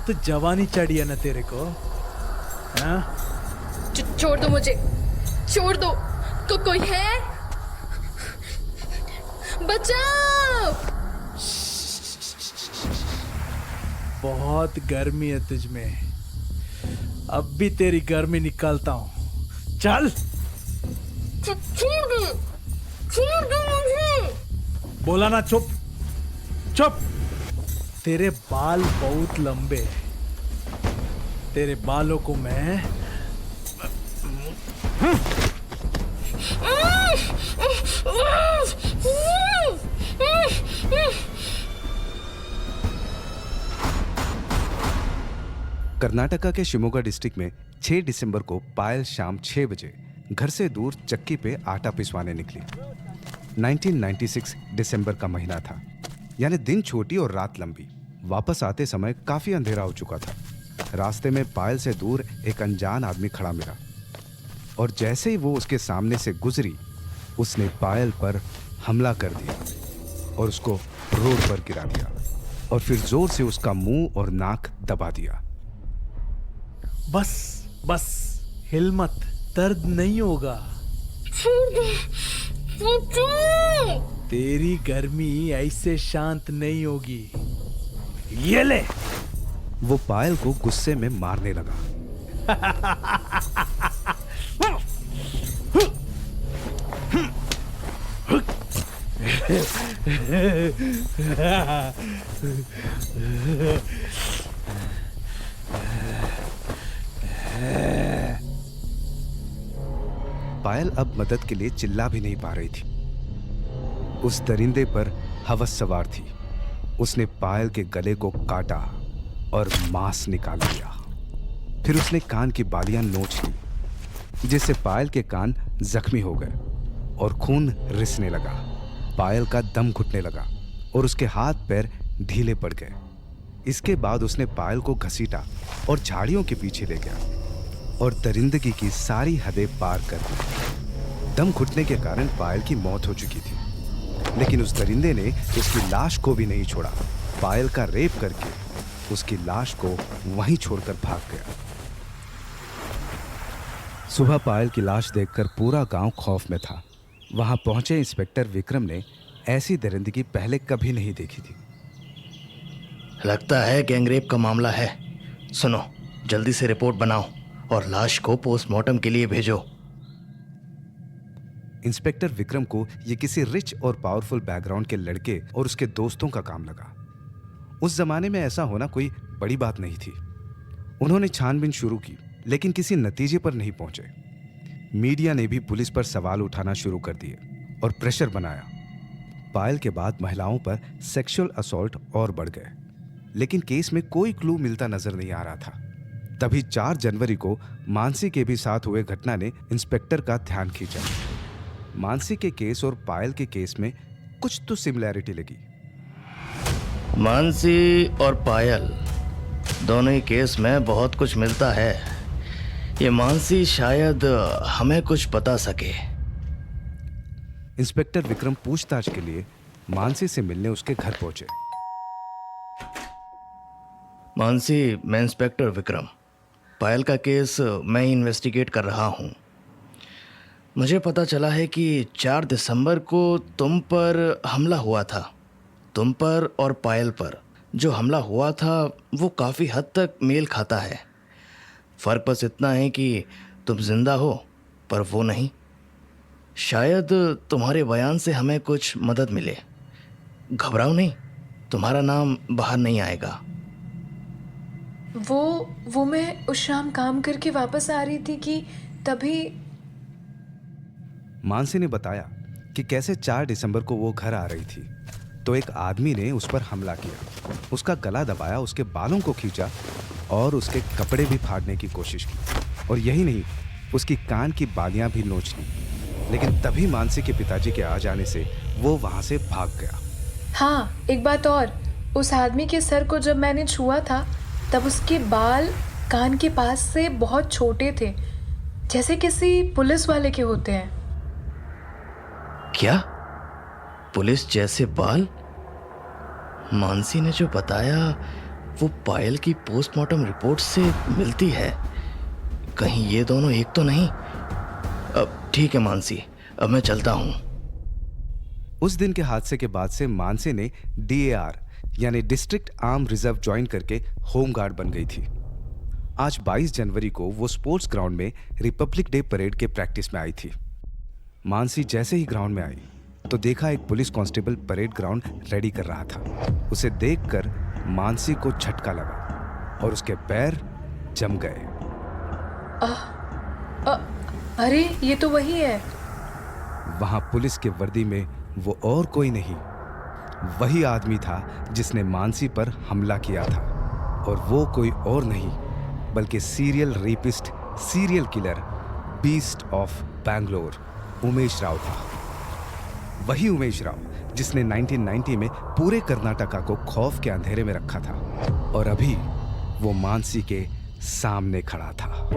बहुत जवानी चढ़ी है ना तेरे को, हाँ? छोड़ दो मुझे, छोड़ दो। कोई है? बचाओ! बहुत गर्मी है तुझ में, अब भी तेरी गर्मी निकालता हूँ। चल छोड़ दो, छोड़ दो मुझे। बोला ना, चुप चुप। तेरे बाल बहुत लंबे हैं, तेरे बालों को मैं कर्नाटका के शिमोगा डिस्ट्रिक्ट में 6 दिसंबर को पायल शाम 6 बजे घर से दूर चक्की पे आटा पिसवाने निकली। 1996 दिसंबर का महीना था, यानी दिन छोटी और रात लंबी। वापस आते समय काफी अंधेरा हो चुका था। रास्ते में पायल से दूर एक अनजान आदमी खड़ा मिला और जैसे ही वो उसके सामने से गुजरी, उसने पायल पर हमला कर दिया और उसको रोड पर गिरा दिया और फिर जोर से उसका मुंह और नाक दबा दिया। बस बस, हिल मत, दर्द नहीं होगा। तेरी गर्मी ऐसे शांत नहीं होगी। ये ले। वो पायल को गुस्से में मारने लगा। पायल अब मदद के लिए चिल्ला भी नहीं पा रही थी। उस दरिंदे पर हवस सवार थी। उसने पायल के गले को काटा और मांस निकाल लिया। फिर उसने कान की बालियां नोच ली, जिससे पायल के कान जख्मी हो गए और खून रिसने लगा। पायल का दम घुटने लगा और उसके हाथ पैर ढीले पड़ गए। इसके बाद उसने पायल को घसीटा और झाड़ियों के पीछे ले गया और दरिंदगी की सारी हदें पार कर दी। दम घुटने के कारण पायल की मौत हो चुकी थी, लेकिन उस दरिंदे ने उसकी लाश को भी नहीं छोड़ा। पायल का रेप करके उसकी लाश को वहीं छोड़कर भाग गया। सुबह पायल की लाश देखकर पूरा गांव खौफ में था। वहां पहुंचे इंस्पेक्टर विक्रम ने ऐसी दरिंदगी पहले कभी नहीं देखी थी। लगता है गैंगरेप का मामला है। सुनो, जल्दी से रिपोर्ट बनाओ और लाश को पोस्टमार्टम के लिए भेजो। इंस्पेक्टर विक्रम को यह किसी रिच और पावरफुल बैकग्राउंड के लड़के और उसके दोस्तों का काम लगा। उस जमाने में ऐसा होना कोई बड़ी बात नहीं थी। उन्होंने छानबीन शुरू की, लेकिन किसी नतीजे पर नहीं पहुंचे। मीडिया ने भी पुलिस पर सवाल उठाना शुरू कर दिए और प्रेशर बनाया। पायल के बाद महिलाओं पर सेक्सुअल असॉल्ट और बढ़ गए, लेकिन केस में कोई क्लू मिलता नजर नहीं आ रहा था। तभी 4 जनवरी को मानसी के भी साथ हुए घटना ने इंस्पेक्टर का ध्यान खींचा। मानसी के केस और पायल के केस में कुछ तो सिमिलैरिटी लगी। मानसी और पायल दोनों ही केस में बहुत कुछ मिलता है। ये मानसी शायद हमें कुछ बता सके। इंस्पेक्टर विक्रम पूछताछ के लिए मानसी से मिलने उसके घर पहुंचे। मानसी, मैं इंस्पेक्टर विक्रम। पायल का केस मैं ही इन्वेस्टिगेट कर रहा हूँ। मुझे पता चला है कि 4 दिसंबर को तुम पर हमला हुआ था। तुम पर और पायल पर जो हमला हुआ था वो काफ़ी हद तक मेल खाता है। फ़र्क बस इतना है कि तुम जिंदा हो पर वो नहीं। शायद तुम्हारे बयान से हमें कुछ मदद मिले। घबराओ नहीं, तुम्हारा नाम बाहर नहीं आएगा। वो मैं उस शाम काम करके वापस आ रही थी कि तभी मानसी ने बताया कि कैसे 4 दिसंबर को वो घर आ रही थी तो एक आदमी ने उस पर हमला किया। उसका गला दबाया, उसके बालों को खींचा और उसके कपड़े भी फाड़ने की कोशिश की। और यही नहीं, उसकी कान की बालियां भी नोच ली। लेकिन तभी मानसी के पिताजी के आ जाने से वो वहां से भाग गया। हाँ, एक बात और, उस आदमी के सर को जब मैंने छुआ था तब उसके बाल कान के पास से बहुत छोटे थे, जैसे किसी पुलिस वाले के होते हैं। क्या? पुलिस जैसे बाल? मानसी ने जो बताया वो पायल की पोस्टमार्टम रिपोर्ट से मिलती है। कहीं ये दोनों एक तो नहीं। अब ठीक है मानसी, अब मैं चलता हूँ। उस दिन के हादसे के बाद से मानसी ने DAR यानी डिस्ट्रिक्ट आर्म रिजर्व ज्वाइन करके होमगार्ड बन गई थी। आज 22 जनवरी को वो स्पोर्ट्स ग्राउंड में रिपब्लिक डे परेड के प्रैक्टिस में आई थी। मानसी जैसे ही ग्राउंड में आई तो देखा एक police constable parade ground ready कर रहा था। उसे देखकर मानसी को झटका लगा और उसके पैर जम गए। अरे ये तो वही है। वहां पुलिस के वर्दी में वो और कोई नहीं, वही आदमी था जिसने मानसी पर हमला किया था। और वो कोई और नहीं बल्कि serial rapist, serial killer, beast of Bangalore Umesh Rao था। वही उमेश राव जिसने 1990 में पूरे कर्नाटका को खौफ के अंधेरे में रखा था और अभी वो मानसी के सामने खड़ा था।